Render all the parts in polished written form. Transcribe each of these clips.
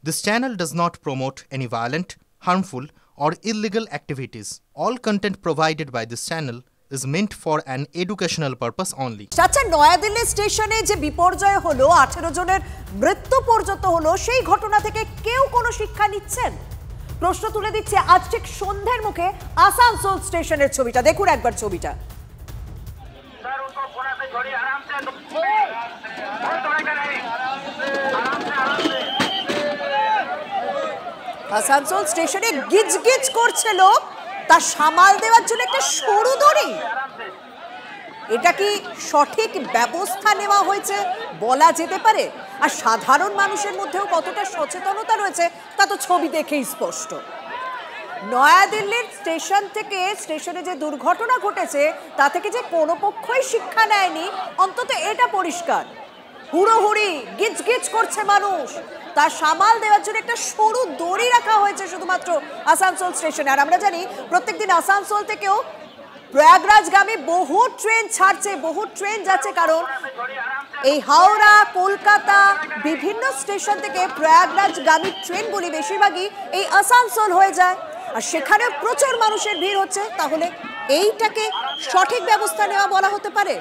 This channel does not promote any violent, harmful, or illegal activities. All content provided by this channel is meant for an educational purpose only. আচ্ছা, নয়াদিল্লি স্টেশনে যে বিপর্যয় হলো, 18 জনের মৃত্যু পর্যন্ত হলো, সেই ঘটনা থেকে কেউ কোনো শিক্ষা নিচ্ছেন? প্রশ্ন তুলে দিচ্ছে আজ ঠিক সন্ধ্যার মুখে আসানসোল স্টেশনের ছবিটা দেখুন একবার ছবিটা। আসানসোল স্টেশনে গিজগিজ করছে লোক, তা সামাল দেওয়ার জন্য একটা সরু দড়ি। এটা কি সঠিক ব্যবস্থা নেওয়া হয়েছে বলা যেতে পারে? আর সাধারণ মানুষের মধ্যেও কতটা সচেতনতা রয়েছে তা তো ছবি দেখেই স্পষ্ট। নয়াদিল্লির স্টেশন থেকে স্টেশনে যে দুর্ঘটনা ঘটেছে তা থেকে যে কোনো পক্ষই শিক্ষা নেয়নি, অন্তত এটা পরিষ্কার। হুড়োহুড়ি গিজগিজ করছে মানুষ, তার সামাল দেওয়ার জন্য একটা সরু দড়ি রাখা হয়েছে শুধুমাত্র আসানসোল স্টেশনে। আর আমরা জানি প্রত্যেকদিন আসানসোল থেকেও প্রয়াগরাজগামী বহু ট্রেন ছাড়ছে, বহু ট্রেন যাচ্ছে, কারণ এই হাওড়া, কলকাতা বিভিন্ন স্টেশন থেকে প্রয়াগরাজগামী ট্রেনগুলি বেশিরভাগই এই আসানসোল হয়ে যায়, আর সেখানে প্রচুর মানুষের ভিড় হচ্ছে। তাহলে এইটাকে সঠিক ব্যবস্থা নেওয়া বলা হতে পারে?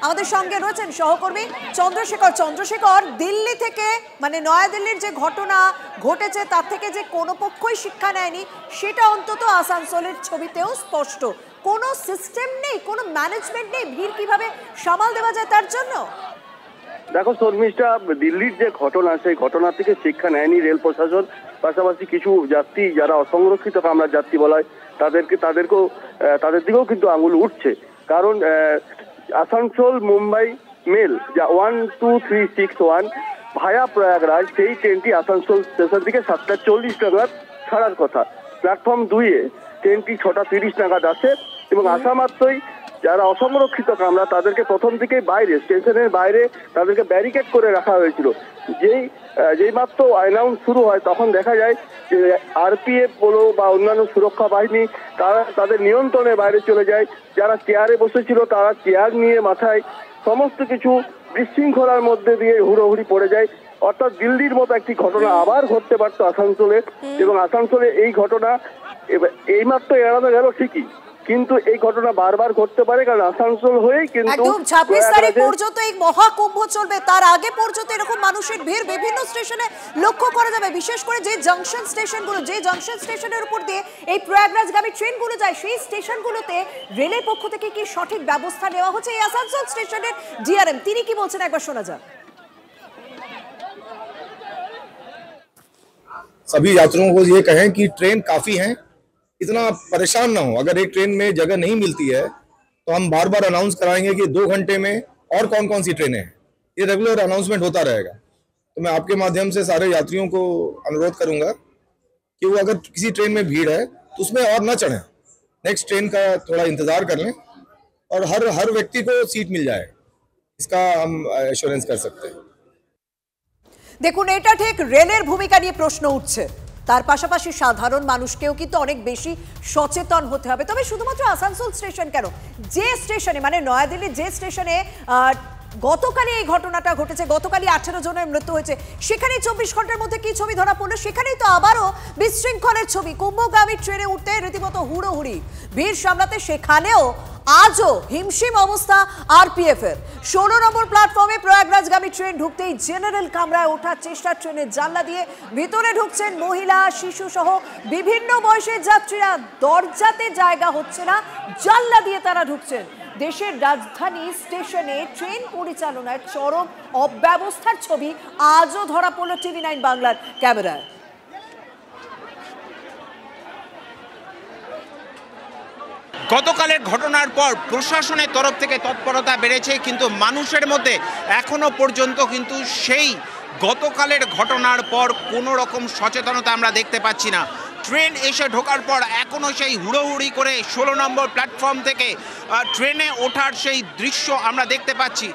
আমাদের সঙ্গে রয়েছেন সহকর্মী চন্দ্রশেখর। দিল্লি থেকে, মানে নয়াদিল্লির যে ঘটনা ঘটেছে তার থেকে যে কোনো পক্ষই শিক্ষা নেয়নি সেটা অন্তত আসানসোলের ছবিতেও স্পষ্ট। কোনো সিস্টেম নেই, কোনো ম্যানেজমেন্ট নেই, ভিড় কিভাবে সামাল দেওয়া যায় তার জন্য। দেখো শর্মিষ্ঠা, দিল্লির যে ঘটনা সেই ঘটনা থেকে শিক্ষা নেয়নি রেল প্রশাসন, পাশাপাশি কিছু যাত্রী যারা অসংরক্ষিত কামরার যাত্রী বলা হয় তাদের দিকেও কিন্তু আঙুল উঠছে। কারণ আসানসোল মুম্বাই মেল যা 12361 ভায়া প্রয়াগরাজ, সেই ট্রেনটি আসানসোল স্টেশন থেকে 7:40 নাগাদ ছাড়ার কথা। প্ল্যাটফর্ম 2-এ ট্রেনটি 6:30 নাগাদ আসে এবং আসা মাত্রই যারা অসংরক্ষিত কামরা তাদেরকে প্রথম থেকেই বাইরে, স্টেশনের বাইরে তাদেরকে ব্যারিকেড করে রাখা হয়েছিল। যেই মাত্র অ্যানাউন্স শুরু হয় তখন দেখা যায় যে আরপিএফ বলো বা অন্যান্য সুরক্ষা বাহিনী তারা তাদের নিয়ন্ত্রণের বাইরে চলে যায়। যারা চেয়ারে বসেছিল তারা চেয়ার নিয়ে মাথায় সমস্ত কিছু বিশৃঙ্খলার মধ্যে দিয়ে হুড়োহুড়ি পড়ে যায়। অর্থাৎ দিল্লির মতো একটি ঘটনা আবার ঘটতে পারত আসানসোলে, এবং আসানসোলে এই ঘটনা এইমাত্র এড়ানো গেল ঠিকই, কিন্তু এই ঘটনা বারবার ঘটতে পারে, কারণ আসানসোল হয়েই কিন্তু একদম 26 তারিখ পর্যন্ত এই মহাকুম্ভ চলবে। তার আগে পর্যন্ত এরকম মানুষের ভিড় বিভিন্ন স্টেশনে লক্ষ্য করা যাবে, বিশেষ করে যে জাংশন স্টেশনের উপর দিয়ে এই প্রয়াগরাজগামী ট্রেনগুলো যায় সেই স্টেশনগুলোতে রেলের পক্ষ থেকে কি সঠিক ব্যবস্থা নেওয়া হচ্ছে? এই আসানসোল স্টেশনের ডিআরএম তিনি কি বলছেন একবার শোনা যাক। सभी यात्रियों को ये कहें कि ट्रेन काफी हैं, इतना परेशान ना हो। अगर एक ट्रेन में जगह नहीं मिलती है तो हम बार बार अनाउंस कराएंगे कि 2 घंटे में और कौन कौन सी ट्रेनें हैं। ये रेगुलर अनाउंसमेंट होता रहेगा। तो मैं आपके माध्यम से सारे यात्रियों को अनुरोध करूंगा कि वो अगर किसी ट्रेन में भीड़ है तो उसमें और न चढ़ें, नेक्स्ट ट्रेन का थोड़ा इंतजार कर लें और हर व्यक्ति को सीट मिल जाए, इसका हम एश्योरेंस कर सकते हैं। দেখুন, এটা ঠিক রেলের ভূমিকা নিয়ে প্রশ্ন উঠছে, তার পাশাপাশি সাধারণ মানুষকেও কিন্তু অনেক বেশি সচেতন হতে হবে। তবে শুধুমাত্র আসানসোল স্টেশন কেন, যে স্টেশনে, মানে নয়াদিল্লির যে স্টেশনে গতকালই এই ঘটনাটা ঘটেছে, গতকালই 18 জনের মৃত্যু হয়েছে, সেখানেই 24 ঘন্টার মধ্যে কি ছবি ধরা পড়লো? সেখানেই তো আবারও বিশৃঙ্খলের ছবি। কুম্ভগামী ট্রেনে উঠতে রীতিমতো হুড়োহুড়ি, ভিড় সামলাতে সেখানেও আজও হিমশিম অবস্থা আরপিএফ এর। 16 নম্বর প্ল্যাটফর্মে প্রয়াগরাজগামী ট্রেন ঢুকতেই জেনারেল কামরায় ওঠার চেষ্টা, ট্রেনের জানলা দিয়ে ভিতরে ঢুকছেন মহিলা, শিশু সহ বিভিন্ন বয়সের যাত্রীরা। দরজাতে জায়গা হচ্ছে না, জানলা দিয়ে তারা ঢুকছেন। দেশের রাজধানী স্টেশনে ট্রেন পরিচালনার চরম অব্যবস্থার ছবি আজও ধরা পড়ল TV9 বাংলার ক্যামেরায়। গতকালের ঘটনার পর প্রশাসনের তরফ থেকে তৎপরতা বেড়েছে, কিন্তু মানুষের মধ্যে এখনো পর্যন্ত কিন্তু সেই গতকালের ঘটনার পর কোনো রকম সচেতনতা আমরা দেখতে পাচ্ছি না। ট্রেন এসে ঢোকার পর এখনও সেই হুড়োহুড়ি করে 16 নম্বর প্ল্যাটফর্ম থেকে ট্রেনে ওঠার সেই দৃশ্য আমরা দেখতে পাচ্ছি।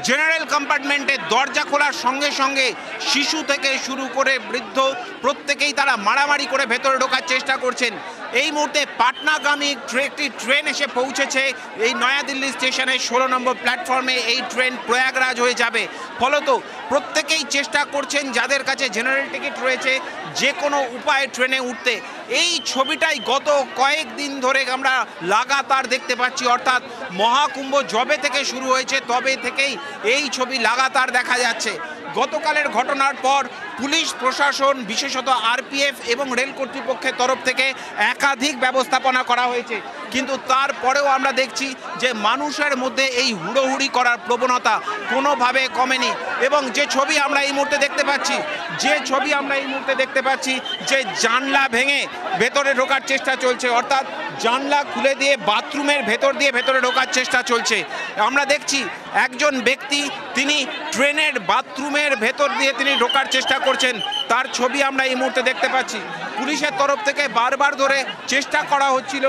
জেনারেল কম্পার্টমেন্টের দরজা খোলার সঙ্গে সঙ্গে শিশু থেকে শুরু করে বৃদ্ধ প্রত্যেকেই তারা মারামারি করে ভেতরে ঢোকার চেষ্টা করছেন। এই মুহূর্তে পাটনাগামী একটি ট্রেন এসে পৌঁছেছে এই নয়াদিল্লি স্টেশনে 16 নম্বর প্ল্যাটফর্মে। এই ট্রেন প্রয়াগরাজ হয়ে যাবে। ফলত প্রত্যেকেই চেষ্টা করছেন যাদের কাছে জেনারেল টিকিট রয়েছে যে কোনো উপায়ে ট্রেনে উঠতে। এই ছবিটাই গত কয়েকদিন ধরে আমরা লাগাতার দেখতে পাচ্ছি, অর্থাৎ মহাকুম্ভ যবে থেকে শুরু হয়েছে তবে থেকেই এই ছবি লাগাতার দেখা যাচ্ছে। গতকালের ঘটনার পর পুলিশ প্রশাসন, বিশেষত আরপিএফ এবং রেল কর্তৃপক্ষের তরফ থেকে একাধিক ব্যবস্থাপনা করা হয়েছে, কিন্তু তারপরেও আমরা দেখছি যে মানুষের মধ্যে এই হুড়োহুড়ি করার প্রবণতা কোনোভাবে কমেনি। এবং যে ছবি আমরা এই মুহূর্তে দেখতে পাচ্ছি যে জানলা ভেঙে ভেতরে ঢোকার চেষ্টা চলছে, অর্থাৎ জানলা খুলে দিয়ে বাথরুমের ভেতর দিয়ে ভেতরে ঢোকার চেষ্টা চলছে। আমরা দেখছি একজন ব্যক্তি তিনি ট্রেনের বাথরুমের ভেতর দিয়ে তিনি ঢোকার চেষ্টা করছেন, তার ছবি আমরা এই মুহূর্তে দেখতে পাচ্ছি। পুলিশের তরফ থেকে বারবার ধরে চেষ্টা করা হচ্ছিল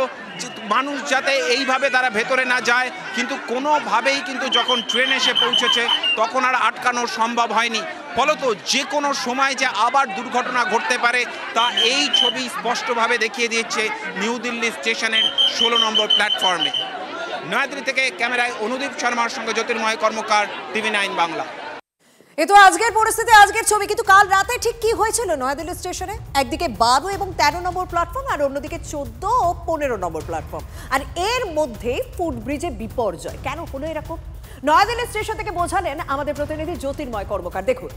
মানুষ যাতে এইভাবে তারা ভেতরে না যায়, কিন্তু কোনোভাবেই কিন্তু যখন ট্রেন এসে পৌঁছেছে তখন আর আটকানো সম্ভব হয়নি। ফলত যে কোনো সময় যে আবার দুর্ঘটনা ঘটতে পারে তা এই ছবি স্পষ্টভাবে দেখিয়ে দিচ্ছে নিউ দিল্লি স্টেশনের 16 নম্বর প্ল্যাটফর্মে। নয়াদিল্লি থেকে ক্যামেরায় অনুদীপ শর্মার সঙ্গে জ্যোতির্ময় কর্মকার, TV9 বাংলা। এ তো আজকের পরিস্থিতি, আজকের ছবি। কিন্তু কাল রাতে ঠিক কি হয়েছিল নয়াদিল্লি স্টেশনে? একদিকে 12 এবং 13 নম্বর প্ল্যাটফর্ম, আর অন্যদিকে 14 ও 15 নম্বর প্ল্যাটফর্ম, আর এর মধ্যে ফুটব্রিজে বিপর্যয়। কেন হলো এরকম? নয়াদিল্লি স্টেশন থেকে বোঝালেন আমাদের প্রতিনিধি জ্যোতির্ময় কর্মকার। দেখুন।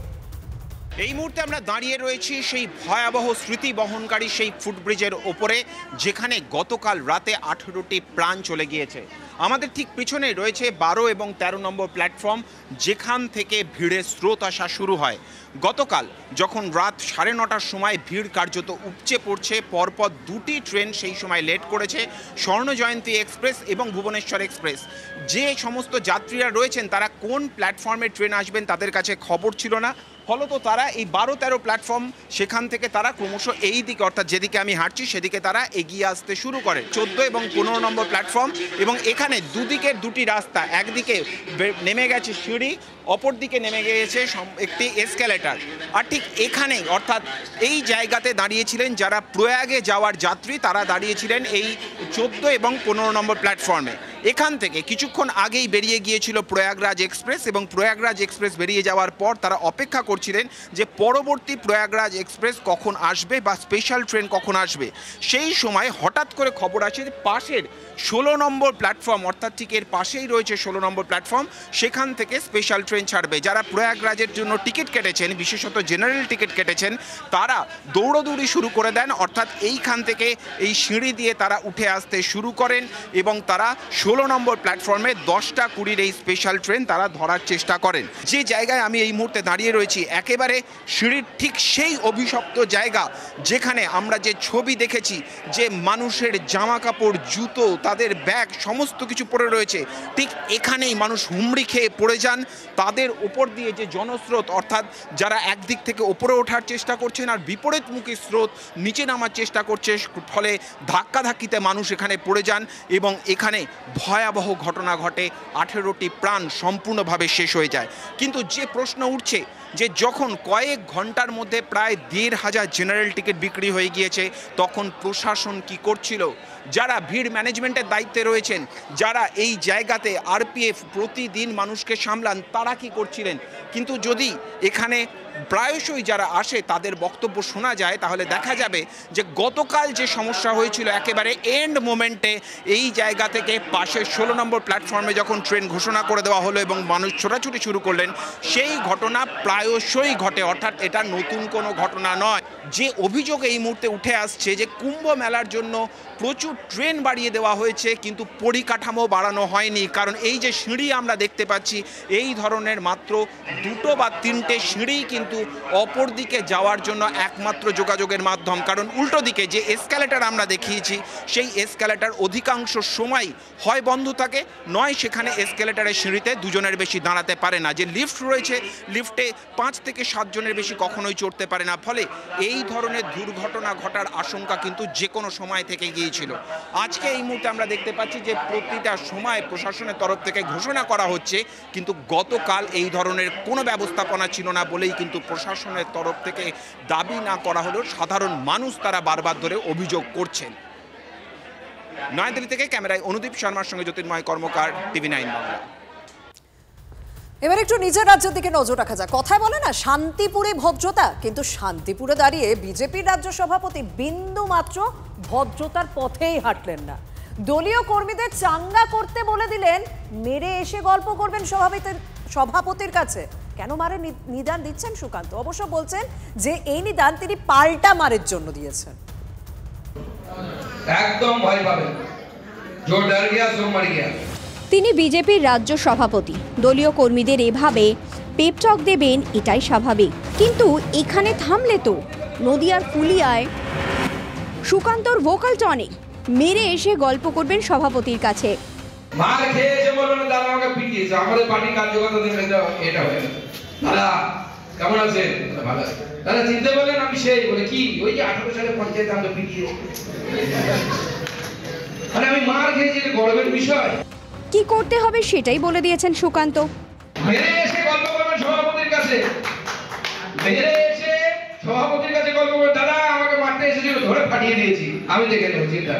এই মুহূর্তে আমরা দাঁড়িয়ে রয়েছি সেই ভয়াবহ স্মৃতি বহনকারী সেই ফুটব্রিজের ওপরে, যেখানে গতকাল রাতে 18টি প্রাণ চলে গিয়েছে। আমাদের ঠিক পিছনে রয়েছে 12 এবং 13 নম্বর প্ল্যাটফর্ম, যেখান থেকে ভিড়ের স্রোত আসা শুরু হয়। গতকাল যখন রাত 9:30টার সময় ভিড় কার্যত উপচে পড়ছে, পরপর দুটি ট্রেন সেই সময় লেট করেছে, স্বর্ণজয়ন্তী এক্সপ্রেস এবং ভুবনেশ্বর এক্সপ্রেস। যে সমস্ত যাত্রীরা রয়েছেন তারা কোন প্ল্যাটফর্মে ট্রেন আসবেন তাদের কাছে খবর ছিল না। ফলত তারা এই 12-13 প্ল্যাটফর্ম সেখান থেকে তারা ক্রমশ এই দিকে, অর্থাৎ যেদিকে আমি হাঁটছি সেদিকে তারা এগিয়ে আসতে শুরু করে। 14 এবং 15 নম্বর প্ল্যাটফর্ম, এবং এখানে দুদিকের দুটি রাস্তা, একদিকে নেমে গেছে সিঁড়ি, অপর দিকে নেমে গিয়েছে একটি এসকেলেটার। আর ঠিক এখানেই, অর্থাৎ এই জায়গাতে দাঁড়িয়েছিলেন যারা প্রয়াগে যাওয়ার যাত্রী, তারা দাঁড়িয়েছিলেন এই 14 এবং 15 নম্বর প্ল্যাটফর্মে। এখান থেকে কিছুক্ষণ আগেই বেরিয়ে গিয়েছিল প্রয়াগরাজ এক্সপ্রেস, এবং প্রয়াগরাজ এক্সপ্রেস বেরিয়ে যাওয়ার পর তারা অপেক্ষা করছিলেন যে পরবর্তী প্রয়াগরাজ এক্সপ্রেস কখন আসবে বা স্পেশাল ট্রেন কখন আসবে। সেই সময় হঠাৎ করে খবর আসে যে পাশের 16 নম্বর প্ল্যাটফর্ম, অর্থাৎ ঠিক এর পাশেই রয়েছে 16 নম্বর প্ল্যাটফর্ম, সেখান থেকে স্পেশাল ট্রেন ছাড়বে। যারা প্রয়াগরাজের জন্য টিকিট কেটেছেন, বিশেষত জেনারেল টিকিট কেটেছেন, তারা দৌড়দৌড়ি শুরু করে দেন, অর্থাৎ এইখান থেকে এই সিঁড়ি দিয়ে তারা উঠে আসতে শুরু করেন, এবং তারা 16 নম্বর প্ল্যাটফর্মে 10টা-20 এই স্পেশাল ট্রেন তারা ধরার চেষ্টা করেন। যে জায়গায় আমি এই মুহূর্তে দাঁড়িয়ে রয়েছি একেবারে সিঁড়ির ঠিক সেই অভিশপ্ত জায়গা যেখানে আমরা যে ছবি দেখেছি যে মানুষের জামা কাপড়, জুতো, তাদের ব্যাগ সমস্ত কিছু পড়ে রয়েছে, ঠিক এখানেই মানুষ হুমড়ি খেয়ে পড়ে যান। তাদের উপর দিয়ে যে জনস্রোত, অর্থাৎ যারা একদিক থেকে ওপরে ওঠার চেষ্টা করছেন আর বিপরীতমুখী স্রোত নিচে নামার চেষ্টা করছে, ফলে ধাক্কাধাক্কিতে মানুষ এখানে পড়ে যান, এবং এখানে ভয়াবহ ঘটনা ঘটে। 18টি প্রাণ সম্পূর্ণভাবে শেষ হয়ে যায়। কিন্তু যে প্রশ্ন উঠছে যে যখন কয়েক ঘন্টার মধ্যে প্রায় 1,500 জেনারেল টিকিট বিক্রি হয়ে গিয়েছে, তখন প্রশাসন কি করছিল? যারা ভিড় ম্যানেজমেন্টের দায়িত্বে রয়েছেন, যারা এই জায়গাতে আরপিএফ প্রতিদিন মানুষকে সামলান, তারা কি করছিলেন? কিন্তু যদি এখানে প্রায়শই যারা আসে তাদের বক্তব্য শোনা যায়, তাহলে দেখা যাবে যে গতকাল যে সমস্যা হয়েছিল একেবারে এন্ড মোমেন্টে এই জায়গা থেকে পাশের 16 নম্বর প্ল্যাটফর্মে যখন ট্রেন ঘোষণা করে দেওয়া হলো এবং মানুষ ছোটাছুটি শুরু করলেন, সেই ঘটনা প্রায়শই ঘটে, অর্থাৎ এটা নতুন কোনো ঘটনা নয়। যে অভিযোগ এই মুহূর্তে উঠে আসছে যে কুম্ভ মেলার জন্য প্রচুর ট্রেন বাড়িয়ে দেওয়া হয়েছে, কিন্তু পরিকাঠামো বাড়ানো হয়নি। কারণ এই যে সিঁড়ি আমরা দেখতে পাচ্ছি, এই ধরনের মাত্র 2 বা 3টে সিঁড়ি কিন্তু অপর দিকে যাওয়ার জন্য একমাত্র যোগাযোগের মাধ্যম। কারণ উল্টো দিকে যে এসকেলেটার আমরা দেখিয়েছি, সেই এসকেলেটার অধিকাংশ সময় হয় বন্ধ থাকে, নয় সেখানে এসকেলেটারের সিঁড়িতে 2 জনের বেশি দাঁড়াতে পারে না। যে লিফট রয়েছে, লিফটে 5 থেকে 7 জনের বেশি কখনোই চড়তে পারে না। ফলে এই ধরনের দুর্ঘটনা ঘটার আশঙ্কা কিন্তু যে কোনো সময় থেকে গিয়েছিল। আজকে এই মুহূর্তে আমরা দেখতে পাচ্ছি যে প্রতিটা সময় প্রশাসনের তরফ থেকে ঘোষণা করা হচ্ছে, কিন্তু গতকাল এই ধরনের কোনো ব্যবস্থাপনা ছিল না বলেই কিন্তু প্রশাসনের তরফ থেকে দাবি না করা হলেও সাধারণ মানুষ তারা বারবার ধরে অভিযোগ করছেন। নয়াদিল্লি থেকে ক্যামেরায় অনুদীপ শর্মার সঙ্গে জ্যোতির্ময় কর্মকার, TV9 বাংলা। এবার একটু নিজের রাজ্যের দিকে নজর রাখা যাক। কথায় বলে না শান্তিপুরে ভদ্রতা, কিন্তু শান্তিপুরে দাঁড়িয়ে বিজেপির রাজ্য সভাপতি বিন্দু মাত্র ভদ্রতার পথেই হাঁটলেন না। দলীয় কর্মীদের চাঙ্গা করতে বলে দিলেন, মেরে এসে গল্প করবেন সভাপতির কাছে। কেন মারে নিদান দিচ্ছেন সুকান্ত? অবশ্য বলছেন যে এই নিদান তিনি পাল্টা মারের জন্য দিয়েছেন। একদম ভয় পাবেন, जो डर गया सो मर गया। তিনি বিজেপির রাজ্য সভাপতি, দলীয় কর্মীদের এভাবে পেপটক দেবেন এটাই স্বাভাবিক। কিন্তু এখানে থামলে তো নদিয়ার ফুলিয়ায় সুকান্তর ভোকাল টনিক, মেরে এসে গল্প করবেন সভাপতির কাছে। মার খেয়েছে বলো না, দাদা আমাকে পিটিয়েছে, আমাদের পার্টি কার্যকর্তা দিন এটা হয়ে গেল। দাদা কেমন আছেন? ভালো আছে। দাদা চিনতে বললেন? আমি সেই বলে কি ওই যে 18 সালে পঞ্চায়েতে আমাকে পিটিয়েছে। মানে আমি মার খেয়েছি, এটা গর্বের বিষয়। কি করতে হবে সেটাই বলে দিয়েছেন সুকান্ত। মেরে এসে গল্প করবেন সভাপতির কাছে, মেরে এসে সভাপতির কাছে গল্প করবেন, দাদা আমাকে মারতে এসেছিল, ধরে ফাটিয়ে দিয়েছি, আমি দেখে নেব, চিন্তা।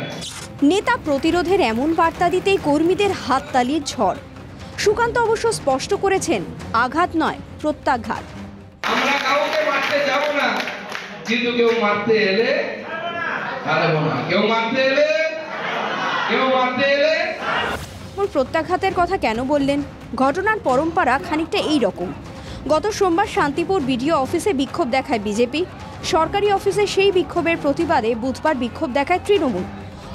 নেতা প্রতিরোধের এমন বার্তা দিতেই কর্মীদের হাততালির ঝড়। সুকান্ত অবশ্য স্পষ্ট করেছেন, আঘাত নয় প্রত্যাঘাত। আমরা কাউকে মারতে যাব না, কিন্তু কেউ মারতে এলে ছাড়ব না। কেউ মারতে এলে ওর প্রত্যাঘাতের কথা কেন বললেন? ঘটনার পরম্পরা খানিকটা এই রকম। গত সোমবার শান্তিপুর বিডিও অফিসে বিক্ষোভ দেখায় বিজেপি। সরকারি অফিসে সেই বিক্ষোভের প্রতিবাদে বুধবার বিক্ষোভ দেখায় তৃণমূল।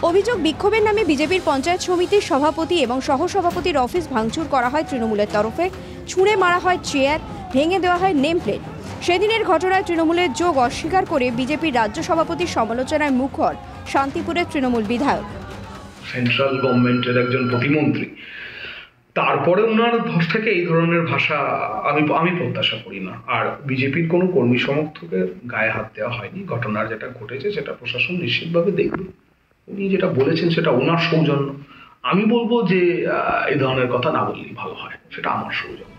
অভিযোগ, বিক্ষোভের নামে বিজেপির পঞ্চায়েত সমিতির সভাপতি এবং সহসভাপতির অফিস ভাঙচুর করা হয় তৃণমূলের তরফে, ছুঁড়ে মারা হয় চেয়ার, ভেঙে দেওয়া হয় নেম প্লেট। সেদিনের ঘটনায় তৃণমূলের যোগ অস্বীকার করে বিজেপির রাজ্য সভাপতির সমালোচনায় মুখর শান্তিপুরের তৃণমূল বিধায়ক। সেন্ট্রাল গভর্নমেন্টের একজন প্রতিমন্ত্রী, তারপরে ওনার থেকে এই ধরনের ভাষা আমি প্রত্যাশা করি না। আর বিজেপির কোনো কর্মী সমর্থকের গায়ে হাত দেওয়া হয়নি। ঘটনার যেটা ঘটেছে সেটা প্রশাসন নিশ্চিতভাবে দেখবে। উনি যেটা বলেছেন সেটা ওনার সৌজন্য। আমি বলবো যে এই ধরনের কথা না বললেই ভালো হয়, সেটা আমার সৌজন্য।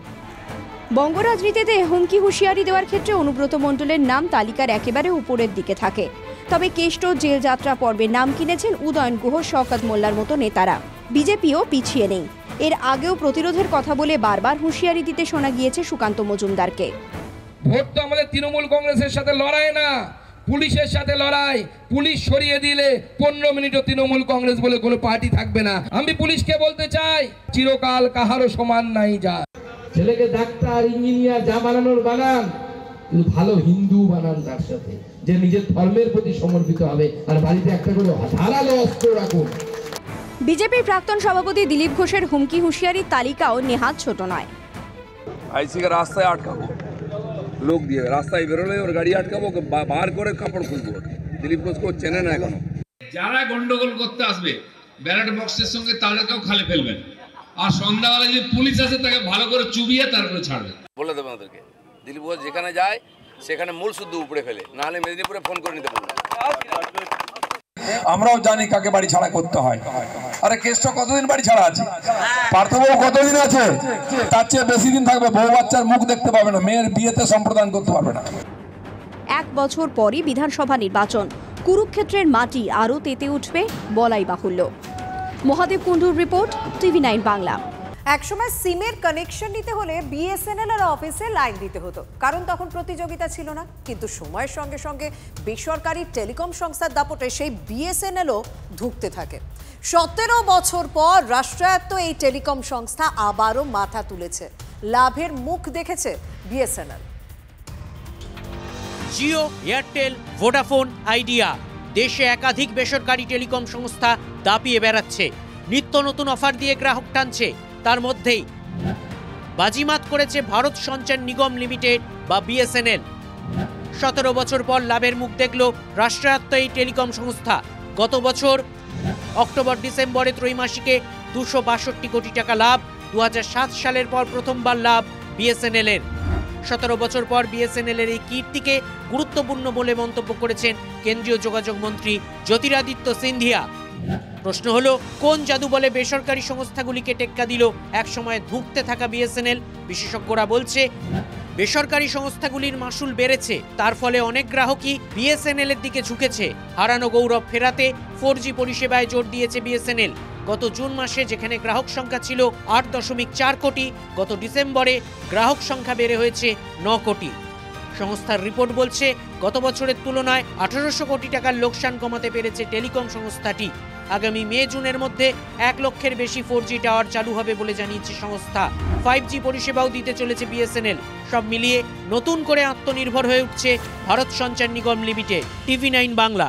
বঙ্গ রাজনীতিতে হুমকি হুঁশিয়ারি দেওয়ার ক্ষেত্রে অনুব্রত মণ্ডলের নাম তালিকার একেবারে উপরের দিকে থাকে। তবে কেষ্ট জেল যাত্রা পর্বে নাম কিনেছেন উদয়ন গুহ, শওকত মোল্লার মতো নেতারা। বিজেপিও পিছিয়ে নেই। এর আগেও প্রতিরোধের কথা বলে বারবার হুঁশিয়ারি দিতে শোনা গিয়েছে সুকান্ত মজুমদারকে। ভোট তো আমাদের তৃণমূল কংগ্রেসের সাথে লড়াই না, পুলিশের সাথে লড়াই। পুলিশ সরিয়ে দিলে 15 মিনিটও তৃণমূল কংগ্রেস বলে কোনো পার্টি থাকবে না। আমি পুলিশকে বলতে চাই, চিরকাল কাহারও সমান নাই যা। ছেলেকে ডাক্তার, ইঞ্জিনিয়ার যা বানানোর বানান, কিন্তু ভালো হিন্দু বানান তার সাথে, যে নিজের ধর্মের প্রতি সমর্পিত হবে। আর বাড়িতে একটা করে ধারালো অস্ত্র রাখুন। বিজেপির প্রাক্তন সভাপতি দিলীপ ঘোষের হুমকি হুঁশিয়ারির তালিকাও নেহাত ছোট নয়। আইসিকে রাস্তায় আটকাবো, লোক দিয়ে রাস্তায় বেরোলে ওর গাড়ি আটকাবো, বার করে কাপড় খুলবো। দিলীপ ঘোষকে চেনে না এখনো। যারা গন্ডগোল করতে আসবে ব্যালট বক্সের সঙ্গে তাদেরকেও খালে ফেলবেন, আর সন্ধ্যাবেলা যদি পুলিশ আসে তাকে ভালো করে চুবিয়ে তারপরে ছাড়বে। বলে দেবেন ওদেরকে, দিলীপ ঘোষ যেখানে যায় সেখানে মূল শুদ্ধ উপরে ফেলে, নাহলে মেদিনীপুরে ফোন করে নিতে বলবেন। আমরাও জানি কাকে বাড়ি ছাড়া করতে হয়। আরে কেষ্ট কতদিন বাড়ি ছাড়া আছে? পার্থবাবু কতদিন আছে? তার চেয়ে বেশি দিন থাকবে। বউ বাচ্চার মুখ দেখতে পাবে না, মেয়ের বিয়েতে সম্প্রদান করতে পারবে না। 1 বছর পরই বিধানসভা নির্বাচন, কুরুক্ষেত্রের মাটি আরও তেতে উঠবে বলাই বাহুল্য। মহাদেব কুণ্ডুর রিপোর্ট, TV9 বাংলা। একসময় সিমের কানেকশন নিতে হলে বিএসএনএল এর অফিসে লাইন দিতে হতো, কারণ তখন প্রতিযোগিতা ছিল না। কিন্তু সময়ের সঙ্গে সঙ্গে বেসরকারি টেলিকম সংস্থার দাপটে সেই বিএসএনএলও ধুঁকতে থাকে। 17 বছর পর রাষ্ট্রায়ত্ত এই টেলিকম সংস্থা আবারও মাথা তুলেছে। লাভের মুখ দেখেছে BSNL. Jio, Airtel, Vodafone, idea, দেশে একাধিক বেসরকারি টেলিকম সংস্থা দাপিয়ে বেড়াচ্ছে, নিত্য নতুন অফার দিয়ে গ্রাহক টানছে। তার মধ্যেই বাজিমাত করেছে ভারত সঞ্চার নিগম লিমিটেড বা বিএসএনএল। 17 বছর পর লাভের মুখ দেখল রাষ্ট্রায়ত্ত এই টেলিকম সংস্থা। গত বছর অক্টোবর ডিসেম্বরে ত্রৈমাসিকে 262 কোটি টাকা লাভ। 2007 সালের পর প্রথমবার লাভ বিএসএনএল এর। 17 বছর পর বিএসএনএল এর এই কীর্তিকে গুরুত্বপূর্ণ বলে মন্তব্য করেছেন কেন্দ্রীয় যোগাযোগ মন্ত্রী জ্যোতিরাদিত্য সিন্ধিয়া। প্রশ্ন হলো, কোন জাদু বলে বেসরকারি সংস্থাগুলিকে টেক্কা দিল একসময় ধুঁকতে থাকা বিএসএনএল? বিশেষজ্ঞরা বলছে বেসরকারি সংস্থাগুলির মাসুল বেড়েছে, তার ফলে অনেক গ্রাহকই বিএসএনএল এর দিকে ঝুঁকেছে। হারানো গৌরব ফেরাতে 4G পরিষেবায় জোর দিয়েছে বিএসএনএল। গত জুন মাসে যেখানে গ্রাহক সংখ্যা ছিল 8.4 কোটি, গত ডিসেম্বরে গ্রাহক সংখ্যা বেড়ে হয়েছে 9 কোটি। সংস্থার রিপোর্ট বলছে গত বছরের তুলনায় 1800 কোটি টাকার লোকসান কমাতে পেরেছে টেলিকম সংস্থাটি। আগামী মে জুনের মধ্যে 1 লক্ষের বেশি 4G টাওয়ার চালু হবে বলে জানিয়েছে সংস্থা। 5G পরিষেবাও দিতে চলেছে বিএসএনএল। সব মিলিয়ে নতুন করে আত্মনির্ভর হয়ে উঠছে ভারত সঞ্চার নিগম লিমিটেড। TV9 বাংলা।